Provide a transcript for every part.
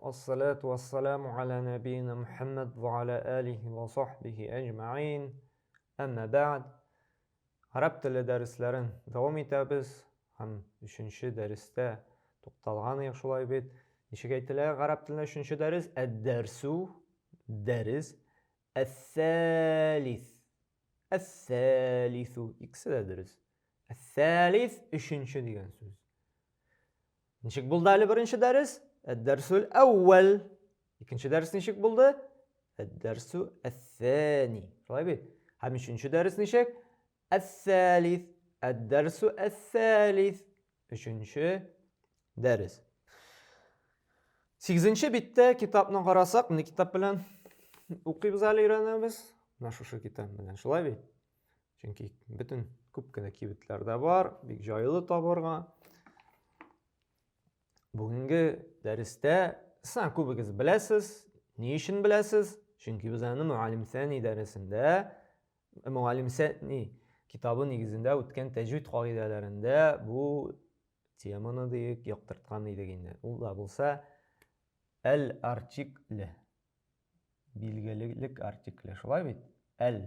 والصلاة والسلام على نبينا محمد وعلى آله وصحبه أجمعين. Әмма бәғд, араб тілі дәріслерін дауам етеміз. Һәм үшінші дәрісте тоқталған ек шулай бит. Ничек әйтелә араб тілінде үшінші дәріс? Әд-дәрсу, дәріс. Әс-сәлис, әс-сәлису. Икесе дә дөрес. Әс-сәлис үшінші деген сүз. Ничек булды әле беренче дәрес? Әд-дәрсул әүвәл. Икенче дәрес ничек булды? Әд-дәрсу әс-сәни. Шулай бит. Һәм үшенче дәрес ничек? Әс-сәлис. Әд-дәрсу әс-сәлис. Үшенче дәрес. 8-нче биттә китапны карасак, менә китап белән укыйбыз әле өйрәнәбез. Менә шушы китап белән. Шулай бит. Чөнки бөтен күп кенә кибетләрдә бар, бик җайлы табарга. Бүгенге дәрестә сез күбегез беләсез. Ни өчен беләсез? Чөнки без аны Муаллим Сәни дәресендә, Муаллим Сәни китабы нигезендә үткән тәҗвид кагыйдәләрендә бу теманы дип яктырткан идек инде. Ул да булса әл-артикле. Билгелелек артикле. Шулай бит? Әл.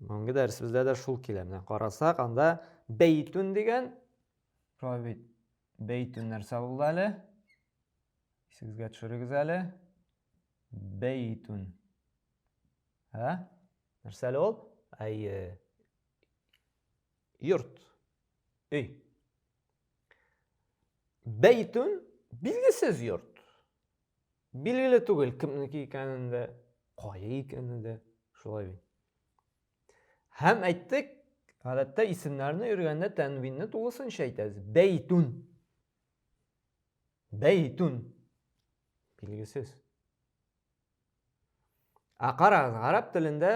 Бүгенге дәресебездә дә шул килә. Менә карасак, анда бәйтун дигән, шулай бит. Бәйтун нәрсә булды әле? Исегезгә төшерегез әле. Бәйтун. Нәрсә әле ул? Йорт. Өй. Бәйтун билгесез йорт. Билгеле түгел кемнеке икәнен дә, кая икәнен дә, шулай бит. Һәм әйттек, гадәттә исемнәрне өйрәнгәндә тәнвинне тулысынча әйтәбез. Бәйтун. Бәйтун. Билгесез. Карагыз, араб телендә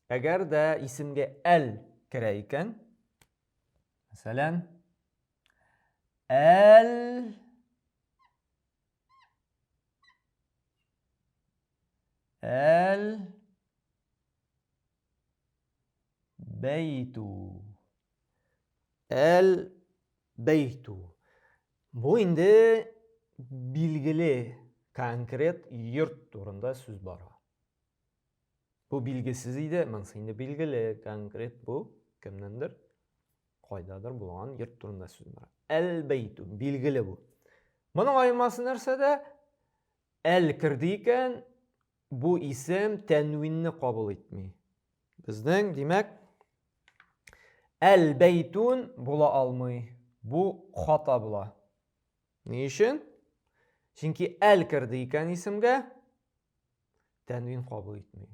әгәр дә исемгә әл керә икән, мәсәлән, әл бәйту. Әл бәйту. Бу инде билгеле, конкрет йорт турында сүз бара. Бу билгесез иде, монысы инде билгеле, конкрет бу кемнендер, кайдадыр булган йорт турында сүз бара. Әл бәйту, билгеле бу. Моның айырмасы нәрсәдә? Әл кирде икән, бу исем тәнвинне кабул итми. Безнең, димәк, әл бәйтун була алмый. Бу хата була. Ни өчен? Чөнки әл кирде икән исемгә, тәнвин кабул итми.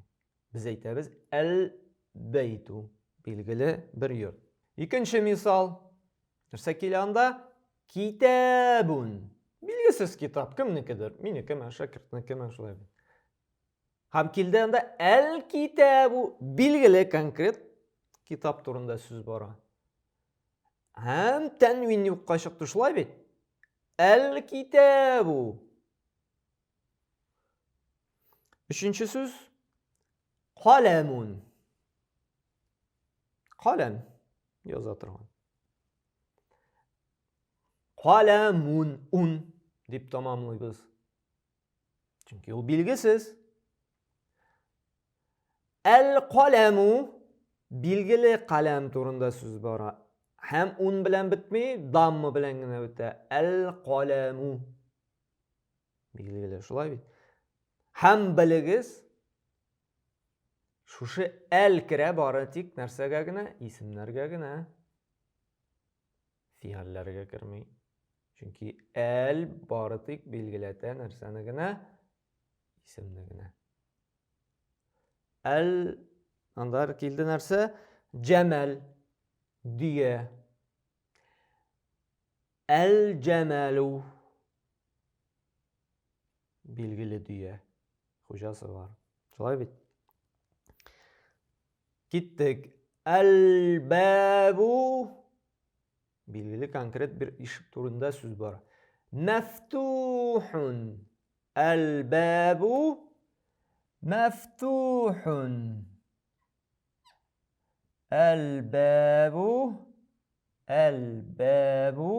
Без әйтәбез әл бәйту, билгеле бер йорт. Икенче мисал. Нәрсә килә анда? Китабун. Билгесез китап кемнекедер? Минеке, шәкертнеке, шулай. Һәм килде анда әл китабу, билгеле конкрет китап турында сүз бара. Һәм тәнвин юкка чыкты, шулай бит. Әл китабу. Өченче сүз каләмун. Каләм яза торган. Каләмун ун дип тамамлыйбыз. Чөнки ул билгесез. Әл каләму, билгеле каләм турында сүз бара. Һәм ун белән бетми, даммы белән генә бетә. Әл каләму. Билгеле, шулай бит. Һәм белегез, шушы әл керә бары тик нәрсәгә генә? Исемнәргә генә. Фигалләргә керми. Чөнки әл бары тик билгеләтә нәрсәне генә? Исемне генә. Әл, анда килде нәрсә? Җәмәл. Дия. Әл-җәмәлу. Билгеле дия. Хуҗасы бар. Шулай бит. Киттек. Әл-бәбу. Билгеле конкрет бер ишек турында сүз бар. Мәфтухун. Әл-бәбу. Мәфтухун. Әл-бәбу. Әл-бәбу.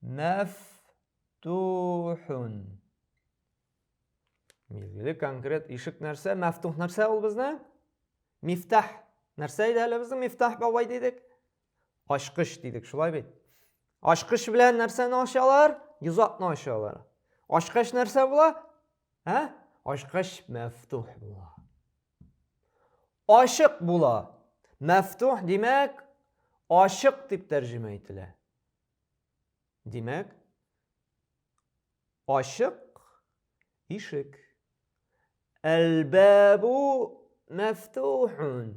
мәфтухун. Белгілі конкрет ишік нәрсе, мәфтух нәрсе ол біздің? Мифтах. Нәрсе еді әлі біздің мифтах бабай дедік? Ашқыш дедік, шулай бет. Ашқыш білән нәрсені ашалар, юзатны ашалар. Ашқыш нәрсе була? Ашқыш мәфтух була. Ашық була. Мәфтух демек, ашық деп тәржімә етілі. Демек, ашық ишік. Әл-бәбу мәфтухун.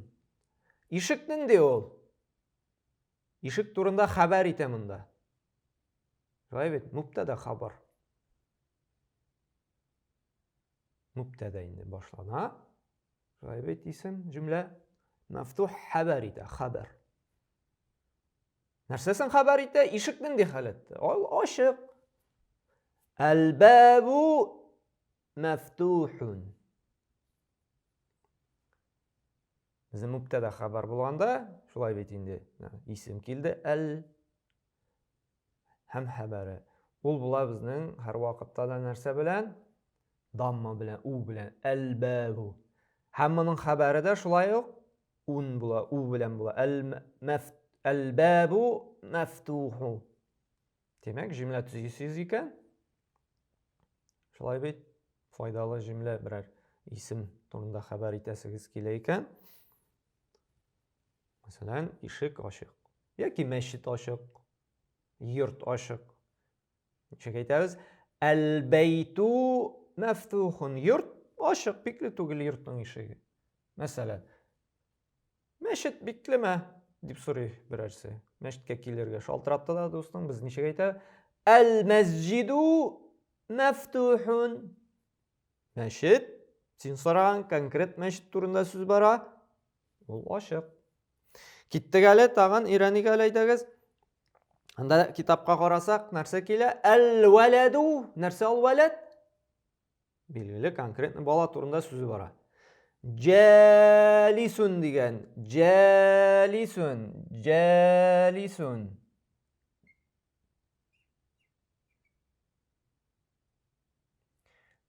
Ишіктің де ол. Ишік турында хабар етемінді. Жай бет, мүптәдә хабар. Мүптәдә инде башлана. Жай бет исем, жүмлә. Мәфтух хабар ите, хабар. Нәрсесін хабар ите? Ишіктің де халетті. Ол ашық. Әл-бәбу мәфтухун. Біздің мүптәдә хабар болғанда, шулай бет инде исем келді, әл һәм хабары. Ол була біздің һәр вақытта да нәрсе белән, дамма белән, у белән, әл-бәбу. Һәммәнең хабары да шулай ук ун була, у белән була. Әл-бәбу мәфтуху. Демәк, җөмлә төзисез икән. Шулай бит файдалы җөмлә берәр исем турында хабар итәсегез килә икән. Мәсәлән, ишек ашык. Яки мәчет ашык, йорт ашык. Ничек әйтәбез? Әл-бәйту мәфтухун. Йорт ашык, бикле түгел йортның ишеге. Мәсәлән, мәчет биклеме дип сорый берәрсе. Мәчеткә килергә шалтыратты да дустым, без ничек әйтәбез? Әл-мәсҗиду мәфтухун. Мәчет, син сораган конкрет мәчет турында сүз бара. Ул ашык. Киттек әле, тагын өйрәник әле әйтәгез. Анда китапка карасак, нәрсә килә? Әл-вәләду. Нәрсә ул вәләд? Билгеле, конкретно бала турында сүзе бара. Җәлисун дигән. Җәлисун. Җәлисун.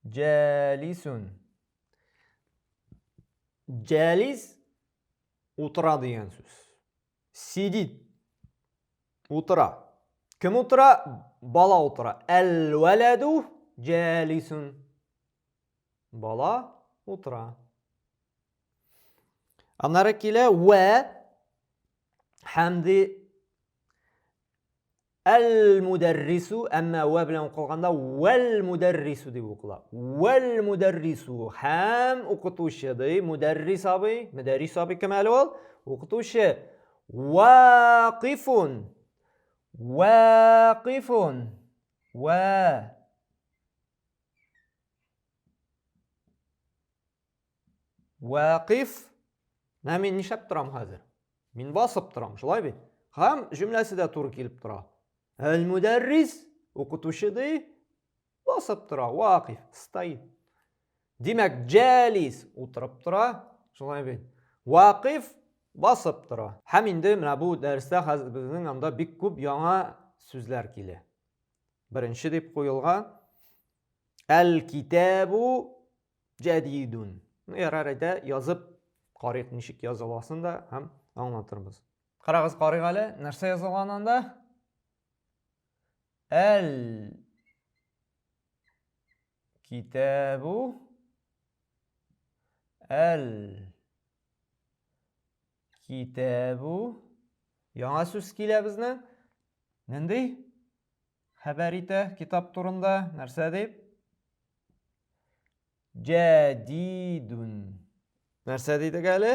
Җәлисун. Җәлис утыра дигән сүз. Сидит. Утыра. Кем утыра? Бала утыра. Әл-вәләду җәлисун. Бала утыра. Аннары килә вә һәмди әл-мударрису, әмма вә белән укылганда вәл-мударрису дип укыла. Вәл-мударрису һәм укытучы ди, мударрис абый, мударрис абый кем әле ул? Укытучы. Вақифун. Вақифун. Вә. Вақиф. Мен нишәп торам хәзер? Мин басып торам, шулай бит. Һәм җөмләсе дә туры килеп тора. Әл-мударрис укытучы ди, басып тора. Вақиф, стоит. Димәк, җәлис утырып тора, шулай бит. Вақиф басып тора. Һәм инде менә бу дәрестә хәзер безнең анда бик күп яңа сүзләр килә. Беренче дип куелган әл-китабу җадидун. Ярарайда язып карыйк ничек языласын да һәм аңлатырбыз. Карагыз, карыйк әле, нәрсә язылган анда? Әл-китабу Әл-китабу. Яңа сүз килә безнең. Нинди? Хәбәр итә китап турында. Нәрсә дип? Җадидун. Нәрсә дидек әле?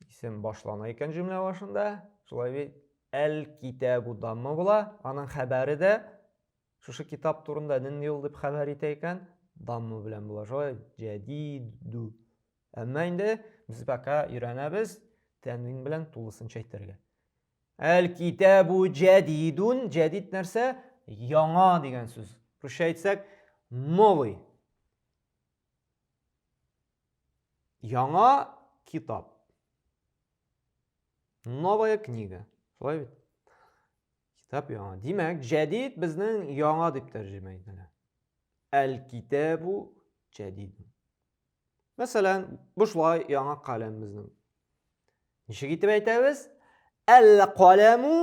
Исем башлана икән җөмлә башында. Шулай бит әл-китабу дамма була. Аның хәбәре дә шушы китап турында нинди ул дип хәбәр итә икән? Дамма белән була. Шулай җадиду. Әмма инде без бака өйрәнәбез тәнвин белән тулысынча әйтергә. Әл-китабу җадидун. Җадид нәрсә? Яңа дигән сүз. Русча әйтсәк, новый. Яңа китап. Новая книга. Шулай бит. Kitap яңа. Димәк, jadid безнең яңа дип тәрҗемә ителә. Әл-китабу jadid. Мәсәлән, бушлай яңа каләм безнең. Ничек итеп әйтәбез? Әл-каламу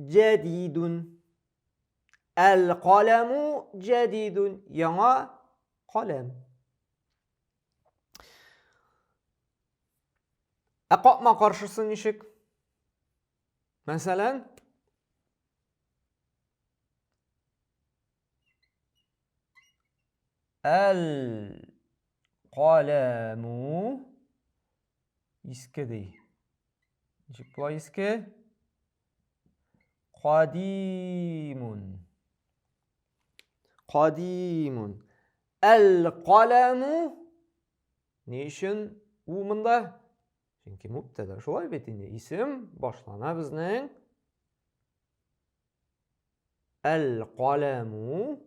jadidun. Әл-каламу jadidun. Яңа каләм. Капма каршысы ничек? Мәсәлән, Әл-каламу иске дей. Ничек була иске? Кадимун. Кадимун. Әл-каламу ни өчен у монда? Чөнки мубтада. Шулай бит инде. Исем башлана безнең. Әл-каламу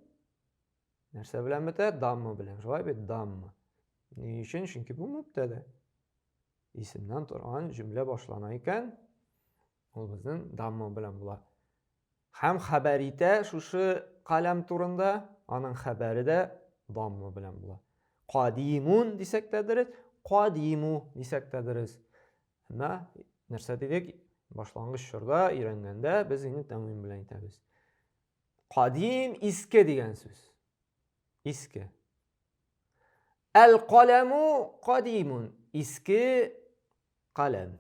нәрсә белән бетә? Дамма белән. Шулай бит дамма. Ни өчен? Чөнки бу мубтада. Исемнән торган җөмлә башлана икән, ул безнең дамма белән була. Һәм хәбәр итә шушы каләм турында, аның хәбәре дә дамма белән була. Кадимун дисәк тә дөрес, кадиму дисәк тә дөрес. Әмма нәрсә дидек? Башлангыч чорда өйрәнгәндә без инде тәмвин белән әйтәбез. Кадим иске дигән сүз. Иске. Әл-каламу кадимун. Иске каләм.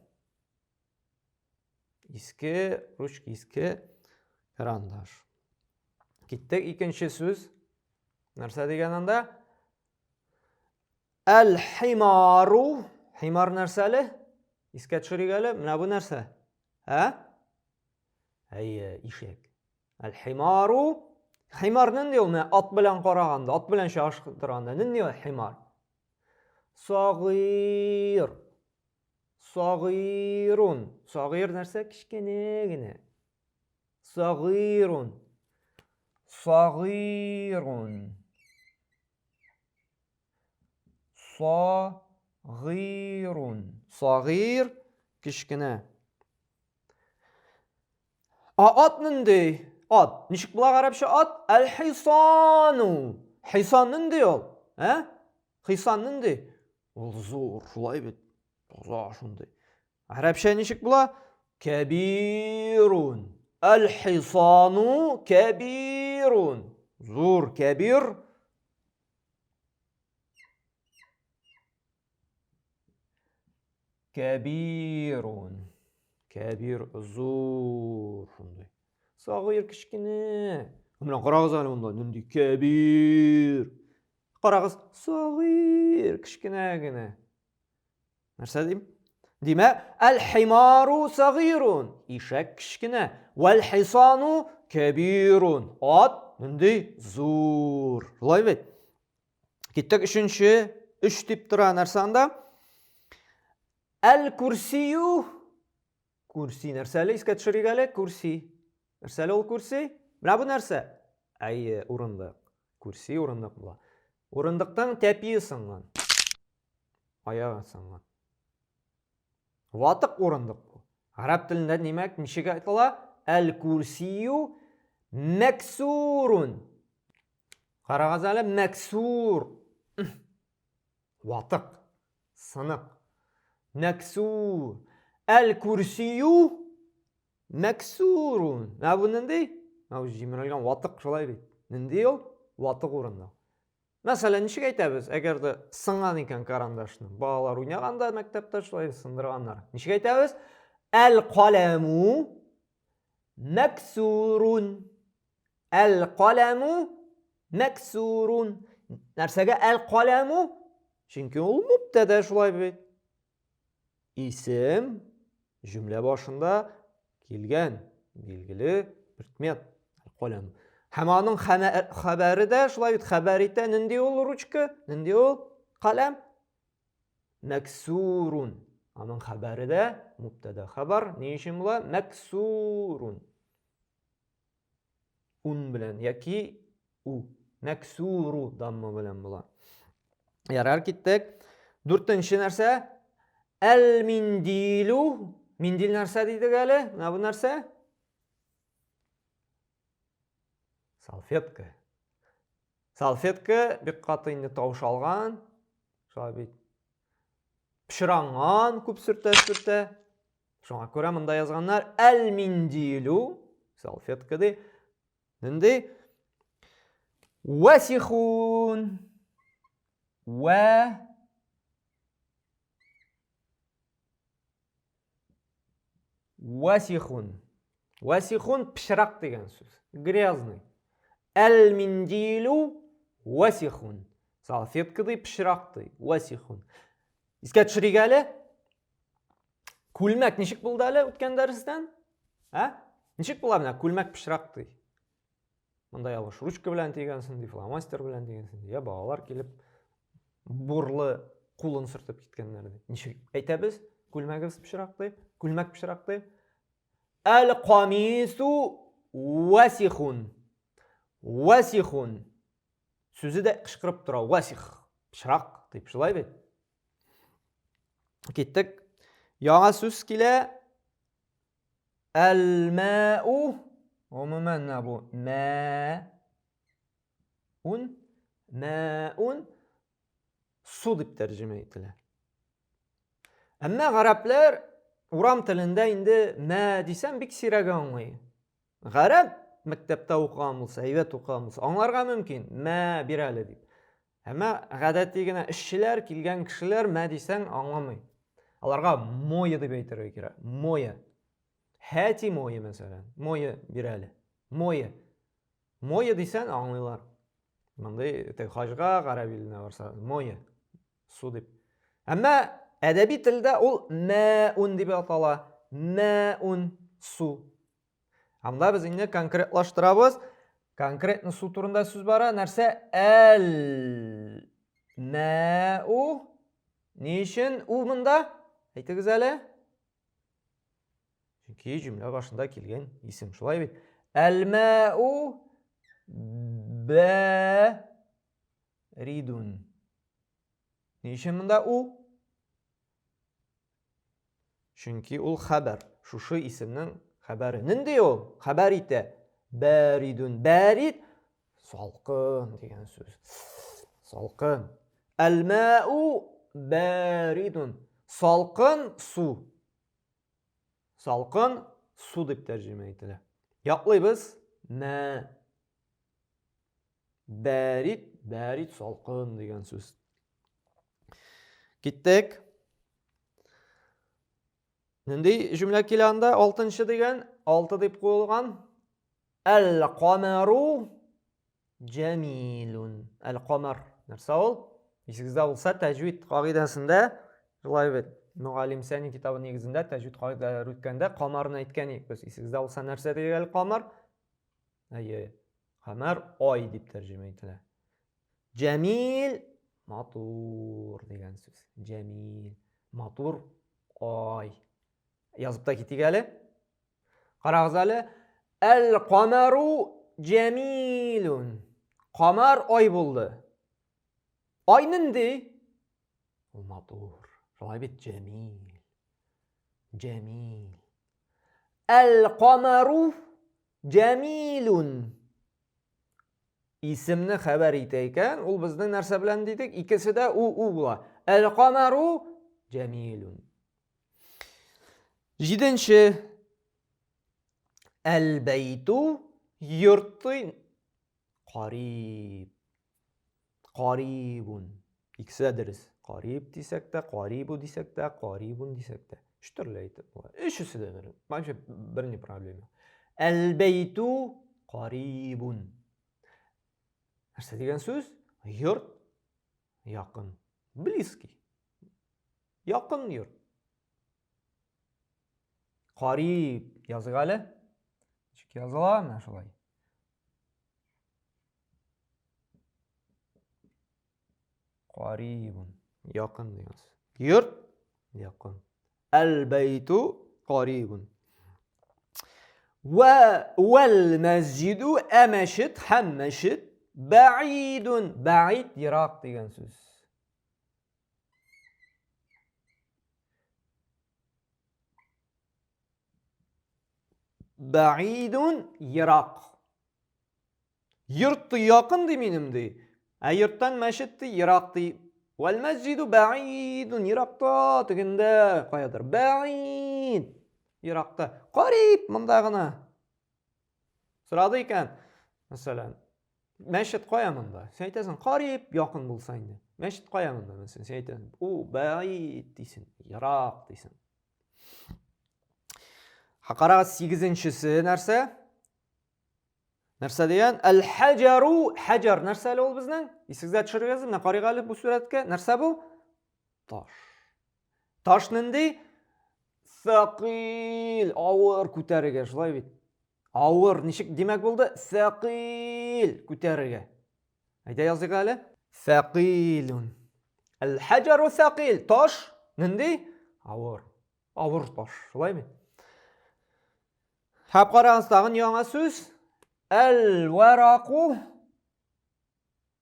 Иске ручка, иске карандаш. Киттек икенче сүз. Нәрсә дигән анда? Әл-химару. Химар нәрсәле? Искә төшерик әле. Менә бу нәрсә? Әйе, ишәк. Әл-химару. Химар нинди ул? Ат белән караганда, ат белән чагыштырганда нинди ул химар? Сагир. Сагирун. Сагир нәрсә? Кичкенә генә. Сагирун. Сагирун. Сагирун. Сагир кичкенә. Ат нинди? Ат. Ничек була гарәпчә ат? Әл-хисану. Хисан нинди ул? Хисан нинди? Ул зур, шулай бит. Таза шундый. Гарәпчә ничек була? Кабирун. Әл-хисану кабирун. Зур, кабир. Кабирун. Кабир зур шундый. Сагыр кичкенә. Менә карагыз әле монда нинди кабир. Карагыз, сагыр кичкенә генә. Нәрсә дим? Димәк, әл-химару сагирун. Ишәк кичкенә. Вәл-хисану кабирун. Ат нинди зур. Шулай бит. Киттек өченче, 3 тип тора нәрсә анда? Әл-курсию. Курси нәрсәле? Искә төшерик әле? Курси. Нәрсәле ул курси? Менә бу нәрсә? Әйе, урындык. Курси урындык була. Урындыктан тәпие сынган. Аяк сынган. Ватык урындык бу. Араб телендә нимәк ничек әйтелә? Әл-курсию мәксурун. Карагыз әле, мәксур. Ватык. Сынык. Мәксур. Әл-курсию мәксурун. Менә бу нинди? Менә җимерелгән ватык шулай бит. Нинди ул? Ватык урында. Мәсәлән, ничек әйтәбез? Әгәр дә сынган икән карандашны, балалар уйнаганда мәктәптә шулай сындырганнар. Ничек әйтәбез? Әл-каламу мәксурун. Әл-каламу мәксурун. Нәрсәгә әл-каламу? Чөнки ул мубтада шулай бит. Исем җөмлә башында килгән билгеле предмет. Әл-калам. Һәм аның хәбәре дә шулай бит. Хәбәр итә нинди ул ручка? Нинди ул каләм? Мәксурун. Аның хәбәре дә мубтада хәбәр. Ни өчен була? Мәксурун. Ун белән яки у. Мәксуру дамма белән була. Ярар, киттек. 4нче нәрсә? Әл-миндилу. Миндил нәрсә дидек әле? Менә бу нәрсә? салфетка. Салфетка бик каты инде таушалган. Шулай бит пычранган күп сөртә. Шуңа күрә монда язганнар әл-миндилу салфетка ди. Нинди? Васихун. Васихун. Васихун пычрак дигән сүз. Грязный. Әл-миндилу васихун. Салфетка ди пычрак ди. Васихун. Искә төшерик әле. Күлмәк ничек булды әле үткән дәрестән? Ничек була менә күлмәк пычрак ди. Монда ялгыш ручка белән тигәнсең ди, фломастер белән тигәнсең ди. Я балалар килеп бурлы кулын сөртеп киткәннәр ди. Ничек әйтәбез? Күлмәгебез пычрак ди. Күлмәк пычрак ди. Әл-камису васихун. Васихун. Сүзе дә кычкырып тора. Васих. Пычрак дип шулай бит. Киттек. Яңа сүз килә. Әл-мәу. Гомумән бу мәун су дип тәрҗемә ителә. Әмма гарәпләр урам телендә инде мә дисәм бик сирәк аңлый. Гарәп мәктәптә укыган булса, әйбәт укыган булса, аңларга мөмкин. Мә бир әле дип. Әмма гадәти генә эшчеләр, килгән кешеләр мә дисәң аңламый. Аларга моя дип әйтергә кирәк. Моя. Хәти моя мәсәлән. Моя бир әле. Моя. Моя дисән аңлыйлар. Мондай хаҗга гарәп иленә барса, моя. Су дип. Әмма әдәби телдә ул мәун дип атала. Мәун су. Анда без инде конкретлаштырабыз. Конкретно су турында сүз бара. Нәрсә? Әл мәу. Ни өчен у монда? Әйтегез әле. Чөнки җөмлә башында килгән исем шулай бит. Әл-мәу бәридун. Ни өчен монда у? Чөнки ул хәбәр. Шушы исемнең хәбәре. Нинди ул? Хәбәр итә. Бәридун. Бәрид салкын дигән сүз. Салкын. Әл-мәу бәридун. Салкын су. Салкын су дип тәрҗемә ителә. Яклыйбыз. Мә. Бәрид, бәрид салкын дигән сүз. Киттек. Нинди җөмлә килә анда? 6нчы дигән, 6 дип куелган. Әл-камару җәмилун. Әл-камар. Нәрсә ул? Исегездә булса, тәҗвид кагыйдәсендә шулай бит. Мугаллим Сәни китабы нигезендә тәҗвид кагыйдәләре үткәндә камарны әйткән идек без. Исегездә булса нәрсә дигән камар? Әйе. Камар ай дип тәрҗемә ителә. Җәмил матур дигән сүз. Җәмил матур ай. Язып та китик әле. Карагыз әле. Әл-камару җәмилун. Камар ай булды. Ай нинди? Ул матур. Шулай бит җәмил. Җәмил. Әл-камару җәмилун. Исемне хәбәр итә икән, ул безнең нәрсә белән дидек? Икесе дә у була. Әл-камару җәмилун. 7нче. Әл-бәйту йорты кариб. Карибун. Икесе дөрес. Кариб дисәк тә, карибу дисәк тә, карибун дисәк тә. Өч төрле әйтеп була. Өчесе дә дөрес. Бәлки берни проблема. Әл-бәйту карибун. Нәрсә дигән сүз? Йорт якын. Близкий. Якын йорт. Кариб язык әле. Ничек языла менә шулай. Карибун. Якын дигән сүз. Йорт якын. Әл-бәйту карибун. Вәл-мәсҗиду әмәшит һәм мәшит бәидун. Бәид ерак дигән сүз. Бәидун ерак. Yurtты якын ди минем ди. Йорттан мәчетте ерак ди. Вәл мәсҗиду бәгидун, еракта тегендә, каядыр. Бәгид, еракта. Кариб, монда гына. Сорады икән, мәсәлән, мәчет кая монда? Син әйтәсең, кариб, якын булса инде. Мәчет кая монда? Мәсәлән, син әйтәсең, у бәгид дисең, ерак дисең. Карагыз, 8-нчесе нәрсә? Нәрсә дигән? Әл-хаҗару, хаҗар нәрсә әле ул безнең? Исегездә төшерегез, менә карыйк әле бу сурәткә. Нәрсә бу? Таш. Таш нинди? Сақил, авыр күтәрергә, шулай бит. Авыр, ничек димәк булды? Сақил, күтәрергә. Әйдә языйк әле. Сақилун. Әл-хаҗару сақил, таш нинди? Авыр. Авыр таш, шулай бит. Хәп карагыз, тагын яңа сүз. Әл-варақу.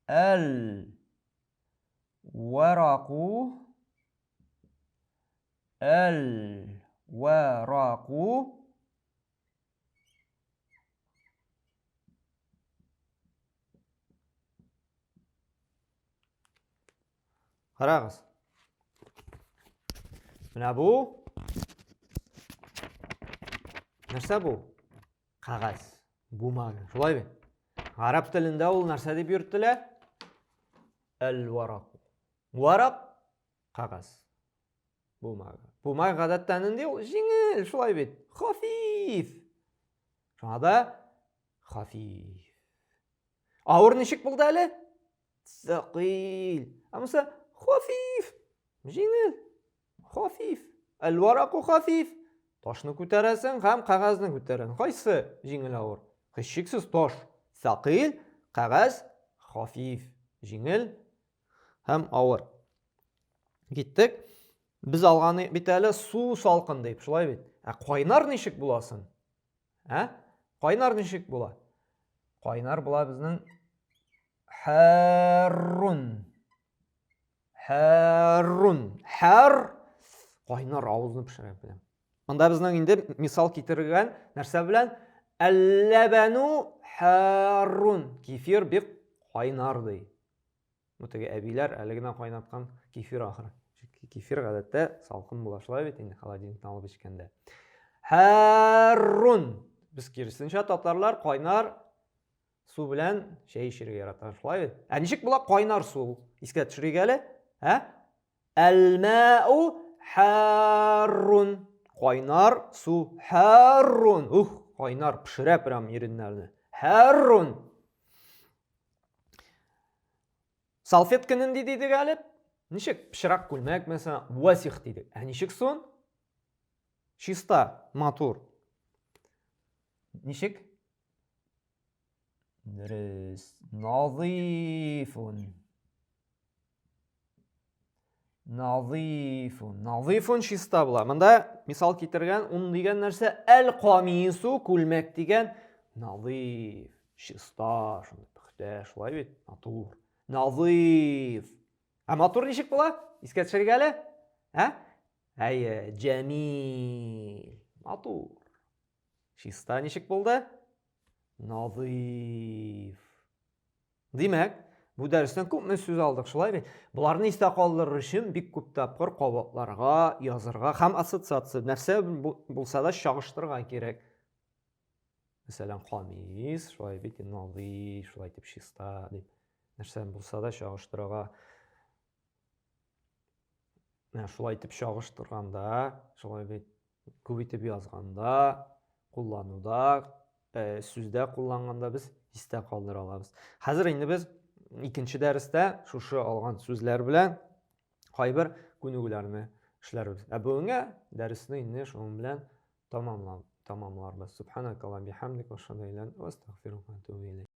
Әл-варақу. Әл-варақу. Қарағыз. Менә бу. Нәрсә бу? Қағаз. Бумага. Шулай бит. Араб телендә ул нәрсә дип йөртелә? Әл-варақу. Варак, қағаз. Бумага. Бумага гадәттән нинди ул? Җиңел, шулай бит. Хафиф. Шунда хафиф. Авыр ничек булды әле? Сақил. Амса хафиф. Җиңел. Хафиф. Әл-варақу хафиф. Ташны күтәрәсең һәм қағазны күтәрәсең. Кайсы җиңел авыр? Шиксез таш. Сақил, қағаз, хафиф. Җиңел һәм авыр. Киттек. Без алганы бит әле су салкын дип, шулай бит. Кайнар ничек буласын? Кайнар ничек була? Кайнар була безнең харрун. Харрун. Хар кайнар авызны пешерә белән. Монда безнең инде мисал китергән нәрсә белән? Әл-лабану харрун. Кефир бик кайнар ди. Бу теге әбиләр әле генә кайнаткан кефир ахыры. Кефир гадәттә салкын була, шулай бит инде холодильниктан алып эчкәндә. Харрун. Без киресенчә татарлар кайнар су белән чәй эчәргә ярата, шулай бит. Ничек була кайнар су? Искә төшерик әле. Әл-мау харрун. Кайнар су харрун. Кайнар пешерә прям иреннәрне. Харрун. Салфетка нинди дидек әле? Ничек пешерак күлмәк мәсәлән, васих дидек. Ничек сон? Чиста, матур. Ничек? Дөрес. Назифун. Назифун. Назифун чиста була. Монда мисал китергән ун дигән нәрсә? Әл-камису, күлмәк дигән. Назиф. Чиста, шундый пөхтә, шулай бит, матур. Назиф. Матур ничек була? Искә төшерик әле? Җәмил. Матур. Чиста ничек булды? Назиф. Димәк, бу дәрестән күпме сүз алдык, шулай бит. Буларны истә калдырыр өчен бик күп тапкыр кабатларга, язырга һәм ассоциация нәрсә булса да чагыштырырга кирәк. Мәсәлән, камис, шулай бит, назиф, шулай дип чиста дип. Нәрсә булса да чагыштырырга. Шулай итеп чагыштырганда, шулай бит күп итеп язганда, куллануда, сүздә кулланганда без истә калдыра алабыз. Хәзер инде без икенче дәрестә шушы алган сүзләр белән кайбер күнегүләрне эшләрбез. Бүгенгә дәресне инде шуның белән тамамларбыз. Субханакалла бихамдик ва шадайлян ва астагфирука ва атубу илейк.